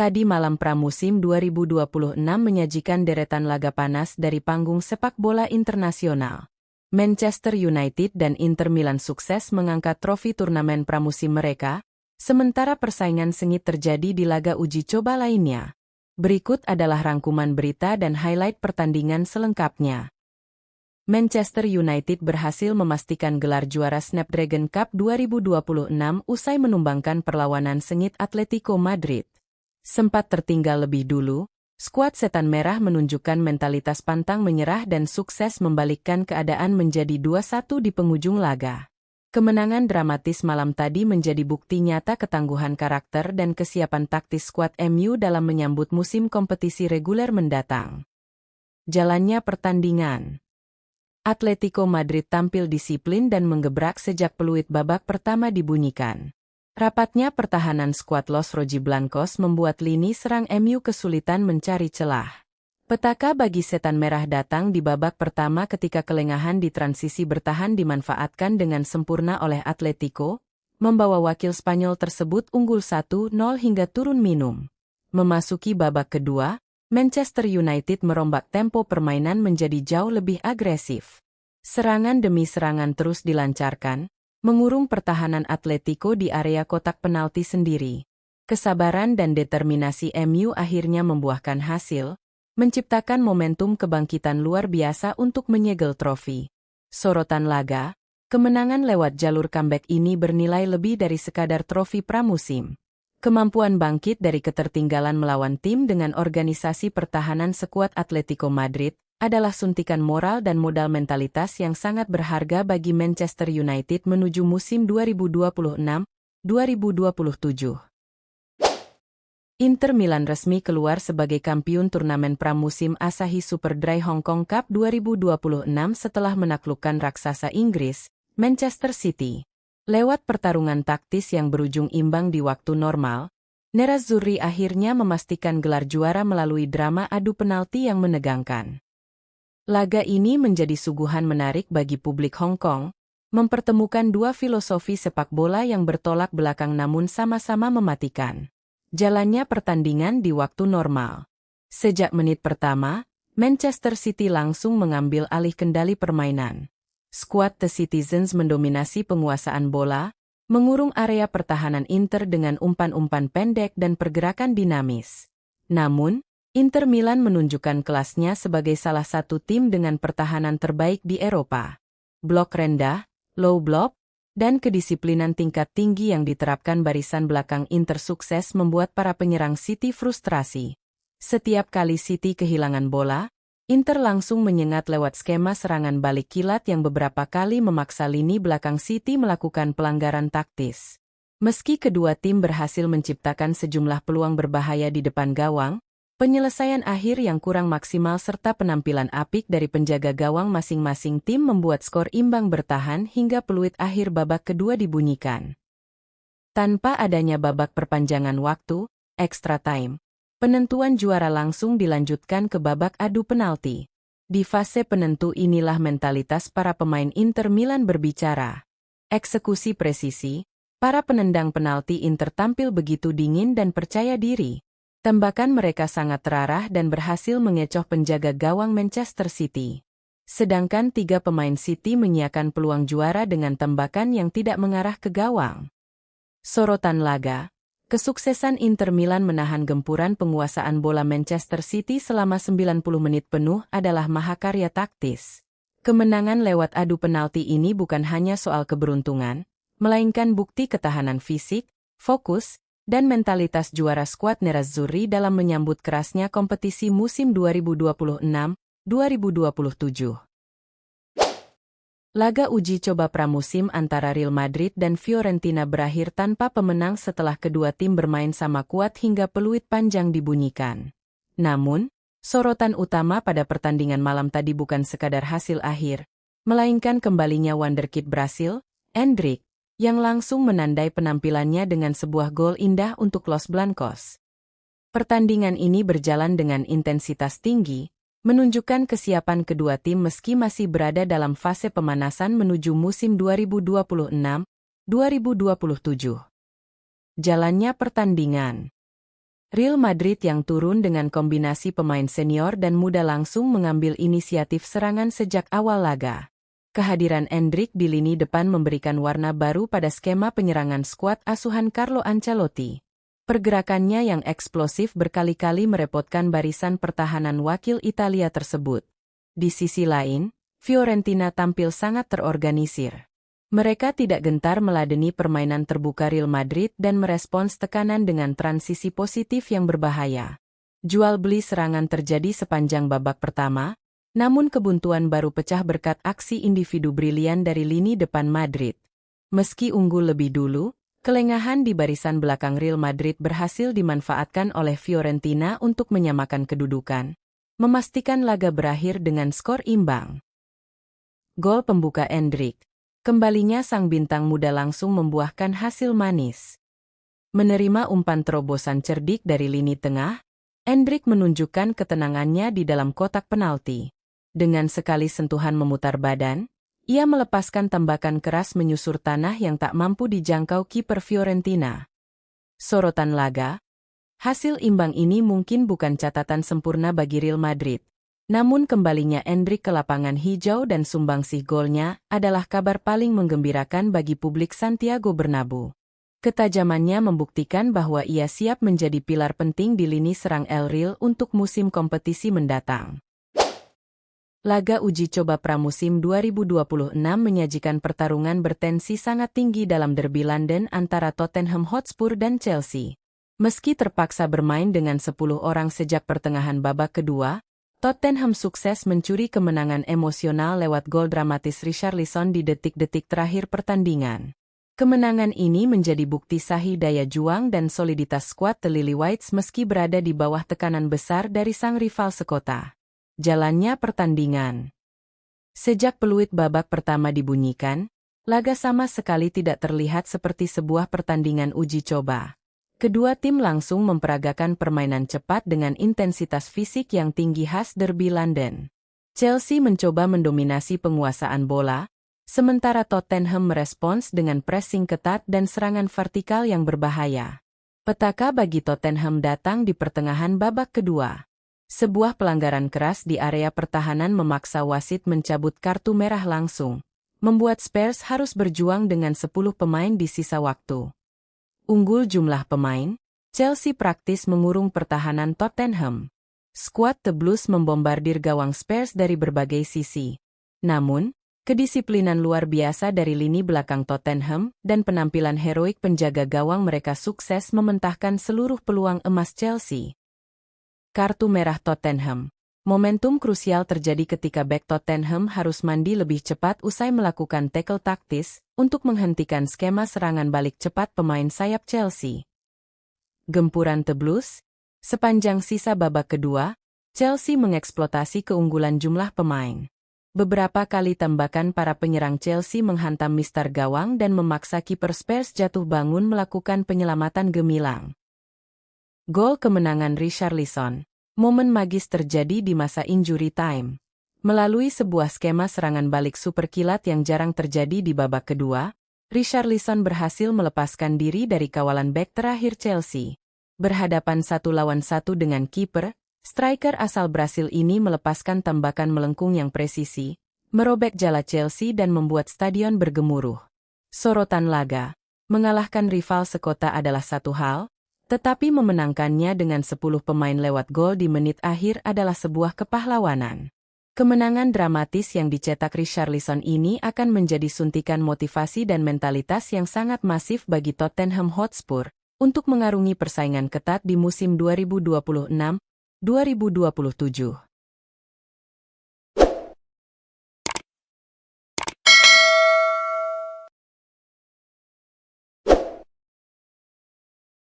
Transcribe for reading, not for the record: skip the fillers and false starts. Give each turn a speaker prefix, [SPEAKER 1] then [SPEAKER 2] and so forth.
[SPEAKER 1] Tadi malam pramusim 2026 menyajikan deretan laga panas dari panggung sepak bola internasional. Manchester United dan Inter Milan sukses mengangkat trofi turnamen pramusim mereka, sementara persaingan sengit terjadi di laga uji coba lainnya. Berikut adalah rangkuman berita dan highlight pertandingan selengkapnya. Manchester United berhasil memastikan gelar juara Snapdragon Cup 2026 usai menumbangkan perlawanan sengit Atletico Madrid. Sempat tertinggal lebih dulu, skuad Setan Merah menunjukkan mentalitas pantang menyerah dan sukses membalikkan keadaan menjadi 2-1 di penghujung laga. Kemenangan dramatis malam tadi menjadi bukti nyata ketangguhan karakter dan kesiapan taktis skuad MU dalam menyambut musim kompetisi reguler mendatang. Jalannya pertandingan. Atletico Madrid tampil disiplin dan menggebrak sejak peluit babak pertama dibunyikan. Rapatnya pertahanan skuad Los Rojiblancos membuat lini serang MU kesulitan mencari celah. Petaka bagi Setan Merah datang di babak pertama ketika kelengahan di transisi bertahan dimanfaatkan dengan sempurna oleh Atletico, membawa wakil Spanyol tersebut unggul 1-0 hingga turun minum. Memasuki babak kedua, Manchester United merombak tempo permainan menjadi jauh lebih agresif. Serangan demi serangan terus dilancarkan, mengurung pertahanan Atletico di area kotak penalti sendiri. Kesabaran dan determinasi MU akhirnya membuahkan hasil, menciptakan momentum kebangkitan luar biasa untuk menyegel trofi. Sorotan laga, kemenangan lewat jalur comeback ini bernilai lebih dari sekadar trofi pramusim. Kemampuan bangkit dari ketertinggalan melawan tim dengan organisasi pertahanan sekuat Atletico Madrid adalah suntikan moral dan modal mentalitas yang sangat berharga bagi Manchester United menuju musim 2026-2027. Inter Milan resmi keluar sebagai kampiun turnamen pramusim Asahi Superdry Hong Kong Cup 2026 setelah menaklukkan raksasa Inggris, Manchester City. Lewat pertarungan taktis yang berujung imbang di waktu normal, Nerazzurri akhirnya memastikan gelar juara melalui drama adu penalti yang menegangkan. Laga ini menjadi suguhan menarik bagi publik Hong Kong, mempertemukan dua filosofi sepak bola yang bertolak belakang namun sama-sama mematikan. Jalannya pertandingan di waktu normal. Sejak menit pertama, Manchester City langsung mengambil alih kendali permainan. Skuad The Citizens mendominasi penguasaan bola, mengurung area pertahanan Inter dengan umpan-umpan pendek dan pergerakan dinamis. Namun, Inter Milan menunjukkan kelasnya sebagai salah satu tim dengan pertahanan terbaik di Eropa. Blok rendah, low block, dan kedisiplinan tingkat tinggi yang diterapkan barisan belakang Inter sukses membuat para penyerang City frustrasi. Setiap kali City kehilangan bola, Inter langsung menyengat lewat skema serangan balik kilat yang beberapa kali memaksa lini belakang City melakukan pelanggaran taktis. Meski kedua tim berhasil menciptakan sejumlah peluang berbahaya di depan gawang, penyelesaian akhir yang kurang maksimal serta penampilan apik dari penjaga gawang masing-masing tim membuat skor imbang bertahan hingga peluit akhir babak kedua dibunyikan. Tanpa adanya babak perpanjangan waktu, extra time, penentuan juara langsung dilanjutkan ke babak adu penalti. Di fase penentu inilah mentalitas para pemain Inter Milan berbicara. Eksekusi presisi, para penendang penalti Inter tampil begitu dingin dan percaya diri. Tembakan mereka sangat terarah dan berhasil mengecoh penjaga gawang Manchester City. Sedangkan tiga pemain City menyiapkan peluang juara dengan tembakan yang tidak mengarah ke gawang. Sorotan laga, kesuksesan Inter Milan menahan gempuran penguasaan bola Manchester City selama 90 menit penuh adalah mahakarya taktis. Kemenangan lewat adu penalti ini bukan hanya soal keberuntungan, melainkan bukti ketahanan fisik, fokus, dan mentalitas juara skuad Nerazzurri dalam menyambut kerasnya kompetisi musim 2026-2027. Laga uji coba pramusim antara Real Madrid dan Fiorentina berakhir tanpa pemenang setelah kedua tim bermain sama kuat hingga peluit panjang dibunyikan. Namun, sorotan utama pada pertandingan malam tadi bukan sekadar hasil akhir, melainkan kembalinya wonderkid Brasil, Endrick, yang langsung menandai penampilannya dengan sebuah gol indah untuk Los Blancos. Pertandingan ini berjalan dengan intensitas tinggi, menunjukkan kesiapan kedua tim meski masih berada dalam fase pemanasan menuju musim 2026-2027. Jalannya pertandingan. Real Madrid yang turun dengan kombinasi pemain senior dan muda langsung mengambil inisiatif serangan sejak awal laga. Kehadiran Endrick di lini depan memberikan warna baru pada skema penyerangan skuad asuhan Carlo Ancelotti. Pergerakannya yang eksplosif berkali-kali merepotkan barisan pertahanan wakil Italia tersebut. Di sisi lain, Fiorentina tampil sangat terorganisir. Mereka tidak gentar meladeni permainan terbuka Real Madrid dan merespons tekanan dengan transisi positif yang berbahaya. Jual-beli serangan terjadi sepanjang babak pertama, namun kebuntuan baru pecah berkat aksi individu brilian dari lini depan Madrid. Meski unggul lebih dulu, kelengahan di barisan belakang Real Madrid berhasil dimanfaatkan oleh Fiorentina untuk menyamakan kedudukan, memastikan laga berakhir dengan skor imbang. Gol pembuka Endrick. Kembalinya sang bintang muda langsung membuahkan hasil manis. Menerima umpan terobosan cerdik dari lini tengah, Endrick menunjukkan ketenangannya di dalam kotak penalti. Dengan sekali sentuhan memutar badan, ia melepaskan tembakan keras menyusur tanah yang tak mampu dijangkau kiper Fiorentina. Sorotan laga, hasil imbang ini mungkin bukan catatan sempurna bagi Real Madrid. Namun kembalinya Endrick ke lapangan hijau dan sumbangsih golnya adalah kabar paling menggembirakan bagi publik Santiago Bernabeu. Ketajamannya membuktikan bahwa ia siap menjadi pilar penting di lini serang El Real untuk musim kompetisi mendatang. Laga uji coba pramusim 2026 menyajikan pertarungan bertensi sangat tinggi dalam derby London antara Tottenham Hotspur dan Chelsea. Meski terpaksa bermain dengan 10 orang sejak pertengahan babak kedua, Tottenham sukses mencuri kemenangan emosional lewat gol dramatis Richarlison di detik-detik terakhir pertandingan. Kemenangan ini menjadi bukti sahih daya juang dan soliditas skuad The Lily-Whites meski berada di bawah tekanan besar dari sang rival sekota. Jalannya pertandingan. Sejak peluit babak pertama dibunyikan, laga sama sekali tidak terlihat seperti sebuah pertandingan uji coba. Kedua tim langsung memperagakan permainan cepat dengan intensitas fisik yang tinggi khas derby London. Chelsea mencoba mendominasi penguasaan bola, sementara Tottenham merespons dengan pressing ketat dan serangan vertikal yang berbahaya. Petaka bagi Tottenham datang di pertengahan babak kedua. Sebuah pelanggaran keras di area pertahanan memaksa wasit mencabut kartu merah langsung, membuat Spurs harus berjuang dengan 10 pemain di sisa waktu. Unggul jumlah pemain, Chelsea praktis mengurung pertahanan Tottenham. Skuad The Blues membombardir gawang Spurs dari berbagai sisi. Namun, kedisiplinan luar biasa dari lini belakang Tottenham dan penampilan heroik penjaga gawang mereka sukses mementahkan seluruh peluang emas Chelsea. Kartu merah Tottenham. Momentum krusial terjadi ketika bek Tottenham harus mandi lebih cepat usai melakukan tackle taktis untuk menghentikan skema serangan balik cepat pemain sayap Chelsea. Gempuran The Blues. Sepanjang sisa babak kedua, Chelsea mengeksploitasi keunggulan jumlah pemain. Beberapa kali tembakan para penyerang Chelsea menghantam mistar gawang dan memaksa kiper Spurs jatuh bangun melakukan penyelamatan gemilang. Gol kemenangan Richarlison. Momen magis terjadi di masa injury time. Melalui sebuah skema serangan balik super kilat yang jarang terjadi di babak kedua, Richarlison berhasil melepaskan diri dari kawalan bek terakhir Chelsea. Berhadapan 1 lawan 1 dengan kiper, striker asal Brasil ini melepaskan tembakan melengkung yang presisi, merobek jala Chelsea dan membuat stadion bergemuruh. Sorotan laga, mengalahkan rival sekota adalah satu hal, tetapi memenangkannya dengan 10 pemain lewat gol di menit akhir adalah sebuah kepahlawanan. Kemenangan dramatis yang dicetak Richarlison ini akan menjadi suntikan motivasi dan mentalitas yang sangat masif bagi Tottenham Hotspur untuk mengarungi persaingan ketat di musim 2026-2027.